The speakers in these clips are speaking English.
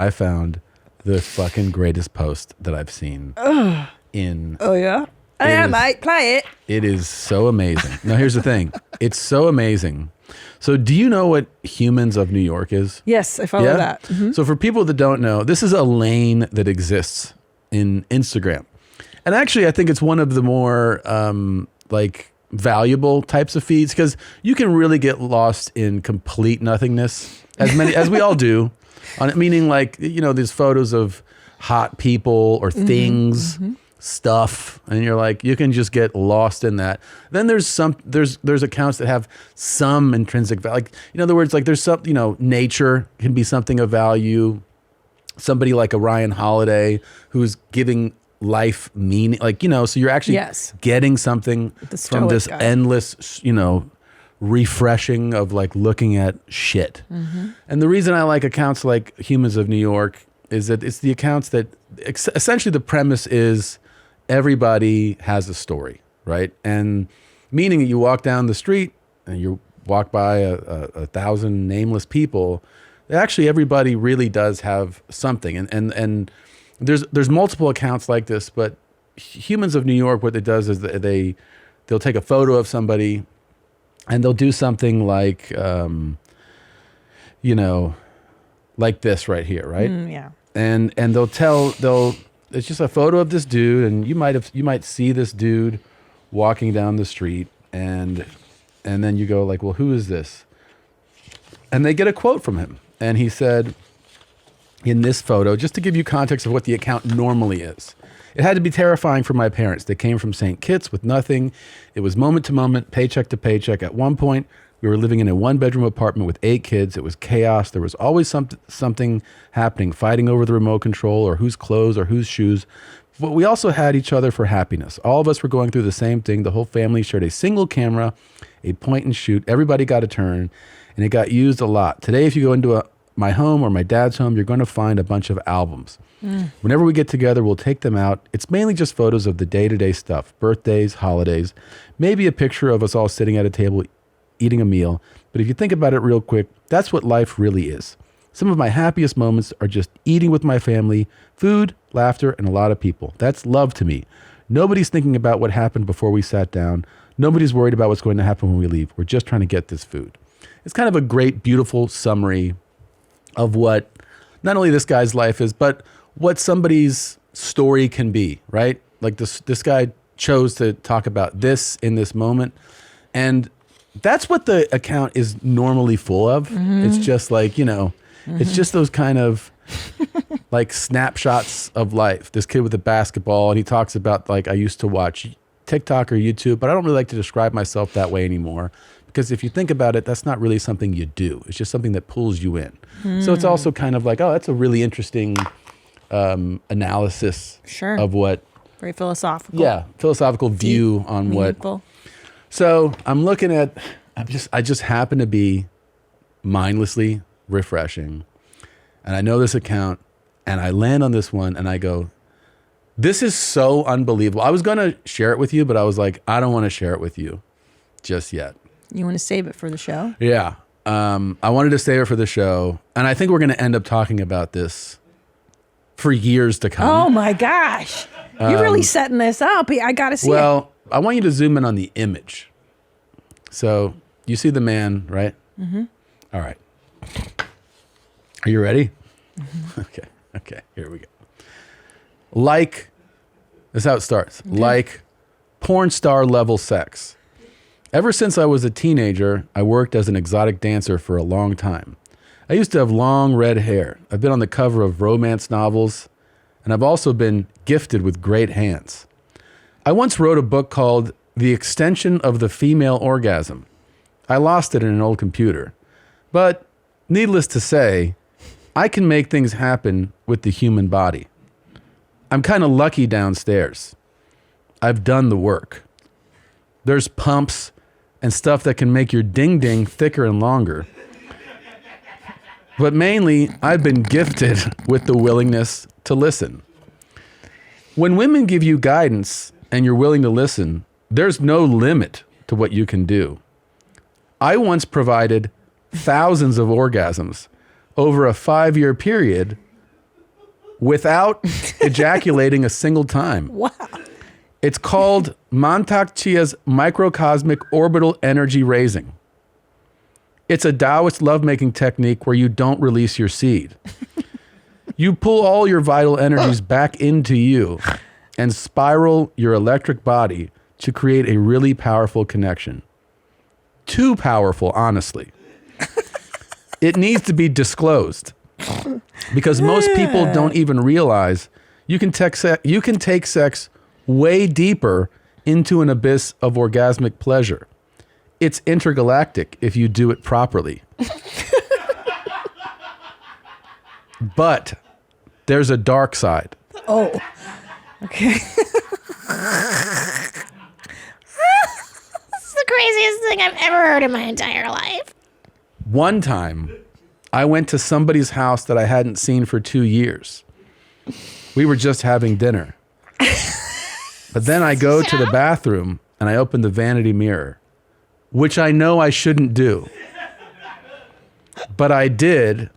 I found the fucking greatest post that I've seen in. Oh, yeah? I might play it. It is so amazing. Now, here's the thing. It's so amazing. So do you know what Humans of New York is? Yes, I follow that. Mm-hmm. So for people that don't know, this is a lane that exists in Instagram. And actually, I think it's one of the more like valuable types of feeds because you can really get lost in complete nothingness, as we all do. Meaning like, you know, these photos of hot people or things, stuff, and you're like, you can just get lost in that. Then there's accounts that have some intrinsic value. Like, in other words, like there's some, you know, nature can be something of value. Somebody like a Ryan Holiday who's giving life meaning, like, you know, so you're actually getting something from this endless, you know, refreshing of like looking at shit. And the reason I like accounts like Humans of New York is that it's the accounts that essentially the premise is everybody has a story, right? And meaning you walk down the street and you walk by a thousand nameless people, actually everybody really does have something. And there's multiple accounts like this, but Humans of New York, what it does is they'll take a photo of somebody and they'll do something like, you know, like this right here, right? Yeah. And it's just a photo of this dude, and you might see this dude walking down the street, and then you go like, well, who is this? And they get a quote from him, and he said in this photo, just to give you context of what the account normally is. It had to be terrifying for my parents. They came from St. Kitts with nothing. It was moment to moment, paycheck to paycheck. At one point, we were living in a 1-bedroom apartment with 8 kids. It was chaos. There was always something happening, fighting over the remote control or whose clothes or whose shoes. But we also had each other for happiness. All of us were going through the same thing. The whole family shared a single camera, a point and shoot. Everybody got a turn, and it got used a lot. Today, if you go into my home or my dad's home, you're going to find a bunch of albums. Whenever we get together, we'll take them out. It's mainly just photos of the day-to-day stuff, birthdays, holidays, maybe a picture of us all sitting at a table eating a meal. But if you think about it real quick, that's what life really is. Some of my happiest moments are just eating with my family, food, laughter, and a lot of people. That's love to me. Nobody's thinking about what happened before we sat down. Nobody's worried about what's going to happen when we leave. We're just trying to get this food. It's kind of a great, beautiful summary of what not only this guy's life is, but what somebody's story can be, right? Like this guy chose to talk about this in this moment. And that's what the account is normally full of. It's just like, you know, it's just those kind of like snapshots of life. This kid with a basketball, and he talks about like, I used to watch TikTok or YouTube, but I don't really like to describe myself that way anymore. Because if you think about it, that's not really something you do. It's just something that pulls you in. So it's also kind of like, oh, that's a really interesting analysis of what. Very philosophical. Yeah, philosophical view on meaningful. What. So I'm looking at, I just happen to be mindlessly refreshing. And I know this account, and I land on this one, and I go, this is so unbelievable. I was going to share it with you, but I was like, I don't want to share it with you just yet. You want to save it for the show? Yeah. I wanted to save it for the show. And I think we're going to end up talking about this for years to come. Oh my gosh. You're really setting this up. I got to see it. Well, I want you to zoom in on the image. So you see the man, right? All right. Are you ready? Okay. Here we go. Like, this is how it starts. Okay. Like porn star level sex. Ever since I was a teenager, I worked as an exotic dancer for a long time. I used to have long red hair. I've been on the cover of romance novels, and I've also been gifted with great hands. I once wrote a book called The Extension of the Female Orgasm. I lost it in an old computer. But needless to say, I can make things happen with the human body. I'm kind of lucky downstairs. I've done the work. There's pumps and stuff that can make your ding-ding thicker and longer. But mainly, I've been gifted with the willingness to listen. When women give you guidance and you're willing to listen, there's no limit to what you can do. I once provided thousands of orgasms over a 5-year period without ejaculating a single time. Wow. It's called Mantak Chia's microcosmic orbital energy raising. It's a Taoist lovemaking technique where you don't release your seed. You pull all your vital energies back into you and spiral your electric body to create a really powerful connection. Too powerful, honestly. It needs to be disclosed because most people don't even realize you can take sex way deeper into an abyss of orgasmic pleasure. It's intergalactic if you do it properly. But there's a dark side. Oh, okay. This is the craziest thing I've ever heard in my entire life. One time, I went to somebody's house that I hadn't seen for 2 years. We were just having dinner. But then I go to the bathroom and I open the vanity mirror, which I know I shouldn't do. But I did.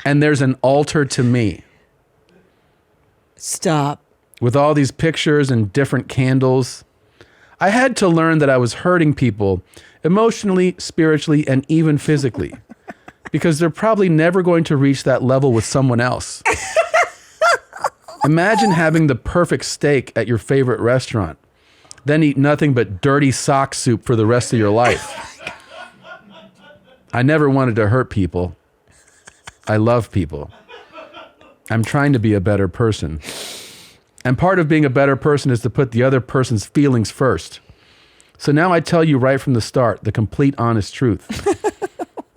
And there's an altar to me Stop. with all these pictures and different candles. I had to learn that I was hurting people emotionally, spiritually, and even physically because they're probably never going to reach that level with someone else. Imagine having the perfect steak at your favorite restaurant, then eat nothing but dirty sock soup for the rest of your life. I never wanted to hurt people. I love people. I'm trying to be a better person. And part of being a better person is to put the other person's feelings first. So now I tell you right from the start, the complete honest truth.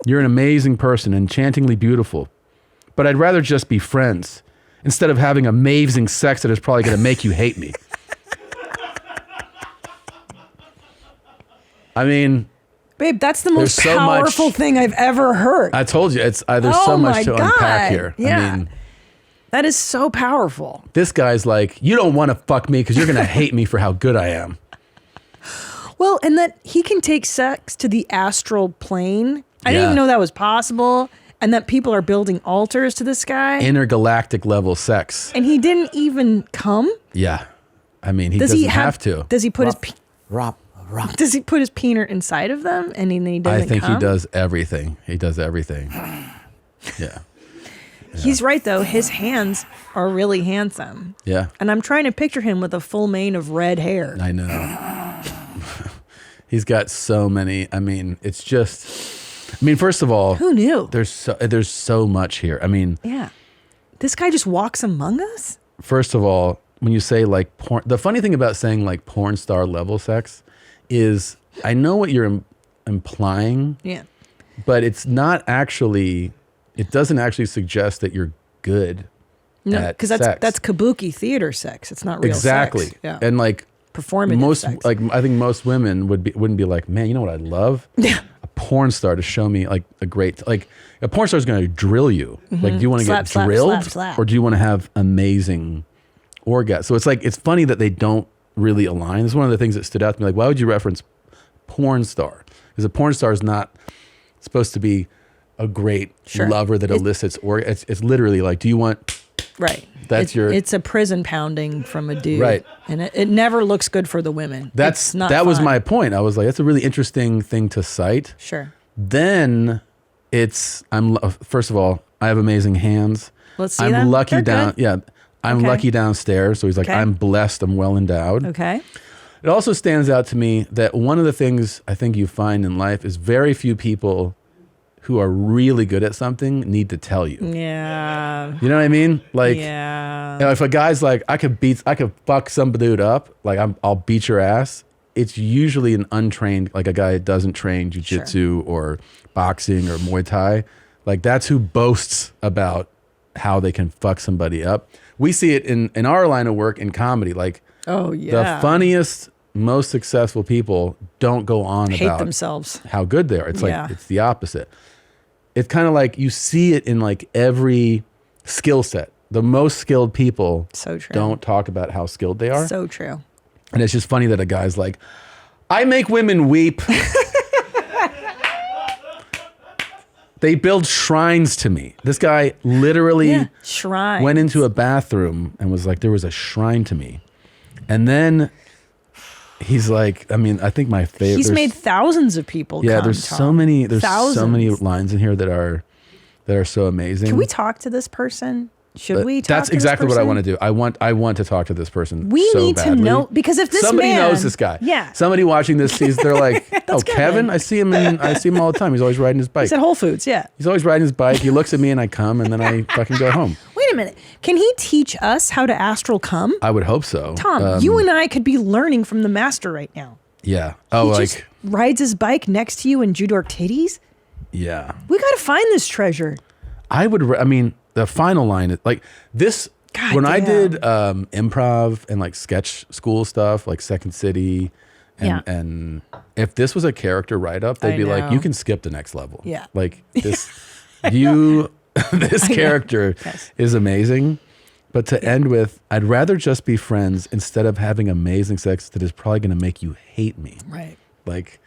You're an amazing person, enchantingly beautiful. But I'd rather just be friends instead of having amazing sex that is probably going to make you hate me. I mean, Babe, that's the most so powerful much- thing I've ever heard. I told you, there's Oh so my much to God. unpack here. Yeah. I mean, That is so powerful. this guy's like, you don't want to fuck me because you're going to hate me for how good I am. Well, and that he can take sex to the astral plane. I didn't Yeah. even know that was possible. And that people are building altars to this guy. Intergalactic level sex. And he didn't even come? Yeah. I mean, he Does doesn't he have to. Does he put his Rob. does he put his peener inside of them and then he doesn't I think come? he does everything. He does everything. Yeah. He's right though. His hands are really handsome. Yeah. And I'm trying to picture him with a full mane of red hair. I know. He's got so many. I mean, it's just, I mean, first of all, Who knew? there's so much here. I mean, Yeah. This guy just walks among us? first of all, when you say like porn, the funny thing about saying like porn star level sex is I know what you're implying, Yeah. but it's not actually, it doesn't actually suggest that you're good No, at because sex. that's kabuki theater sex. It's not real Exactly. sex. Yeah. And like Performative most, sex. like I think most women wouldn't be like, man, you know what I'd love? Yeah. A porn star to show me like a great, like a porn star is going to drill you. Like, do you want to Slap, get slap, drilled slap, slap. or do you want to have amazing orgasm? So it's like, it's funny that they don't really align. It's one of the things that stood out to me. Like, why would you reference porn star? Because a porn star is not supposed to be a great Sure. lover that elicits it's literally like, do you want, Right. That's It's a prison pounding from a dude. Right. And it never looks good for the women. that's, It's not that was fun. my point. I was like, that's a really interesting thing to cite. Sure. Then first of all, I have amazing hands. Let's see I'm them. lucky They're down. good. Yeah. I'm Okay. lucky downstairs. So he's like, Okay. I'm blessed. I'm well endowed. Okay. It also stands out to me that one of the things I think you find in life is very few people who are really good at something need to tell you. Yeah. You know what I mean? Like, Yeah. you know, if a guy's like, I could fuck some dude up, like I'll beat your ass. It's usually an untrained, like a guy that doesn't train jujitsu or boxing or Muay Thai. Like that's who boasts about how they can fuck somebody up. We see it in our line of work in comedy. Like Oh, yeah. the funniest, most successful people don't go on Hate about themselves. how good they are. It's Yeah. like, it's the opposite. It's kind of like you see it in like every skill set. The most skilled people So true. don't talk about how skilled they are. So true. And it's just funny that a guy's like, I make women weep. They build shrines to me. This guy literally Shrine. went into a bathroom and was like, there was a shrine to me. And then he's like, I mean, I think my favorite. He's made thousands of people. Yeah, come, there's Tom. so many. There's Thousands. so many lines in here that are so amazing. Can we talk to this person? Should we talk That's to this exactly what I person? want to do. I want to talk to this person. We so need badly. to know, because if this somebody man knows this guy. Yeah. Somebody watching this sees. They're like, oh, Kevin. I see him all the time. He's always riding his bike. He's at Whole Foods, yeah. He's always riding his bike. He looks at me and I come and then I fucking go home. Wait a minute. Can he teach us how to astral come? I would hope so. Tom, you and I could be learning from the master right now. Yeah. Oh, He just rides his bike next to you in Judork titties? yeah. We got to find this treasure. I mean, the final line is like this. God when I damn. did improv and like sketch school stuff, like Second City, and if this was a character write up, they'd I be like, know. you can skip the next level. Yeah. Like this, this character Yes. is amazing. But to end with, I'd rather just be friends instead of having amazing sex that is probably going to make you hate me. Right. Like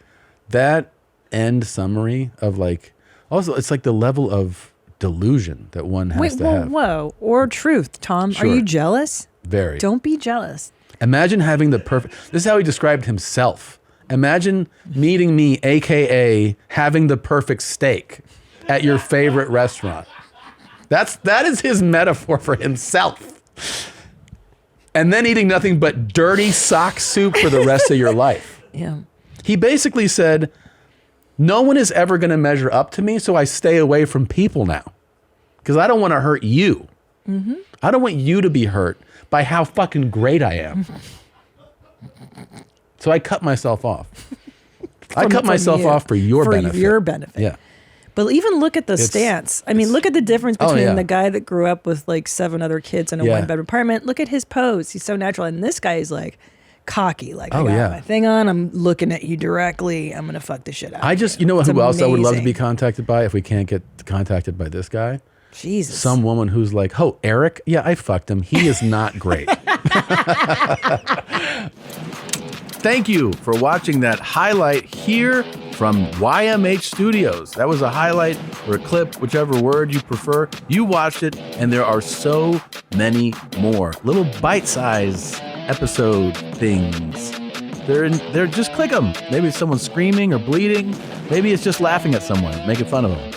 that end summary of like, also it's like the level of delusion that one has to have. Whoa. Or truth, Tom. Sure. Are you jealous? Very. Don't be jealous. Imagine having the perfect, this is how he described himself. Imagine meeting me, AKA having the perfect steak at your favorite restaurant. That is his metaphor for himself. And then eating nothing but dirty sock soup for the rest of your life. Yeah. He basically said, no one is ever going to measure up to me, so I stay away from people now. Because I don't want to hurt you. Mm-hmm. I don't want you to be hurt by how fucking great I am. So I cut myself off. I cut myself you. off for your benefit. For your benefit. Yeah. But even look at the stance. I mean, look at the difference Oh, between yeah. the guy that grew up with like 7 other kids in a Yeah. 1-bedroom apartment. Look at his pose. He's so natural. And this guy is like cocky. Like, I Oh, got yeah. my thing on. I'm looking at you directly. I'm going to fuck the shit out I of just, you. you know It's who else I would love to be amazing. contacted by if we can't get contacted by this guy? Jesus. Some woman who's like, oh, Eric? Yeah, I fucked him. He is not great. Thank you for watching that highlight here from YMH Studios. That was a highlight or a clip, whichever word you prefer. You watched it, and there are so many more little bite-sized episode things. They're just click them. Maybe it's someone screaming or bleeding. Maybe it's just laughing at someone, making fun of them.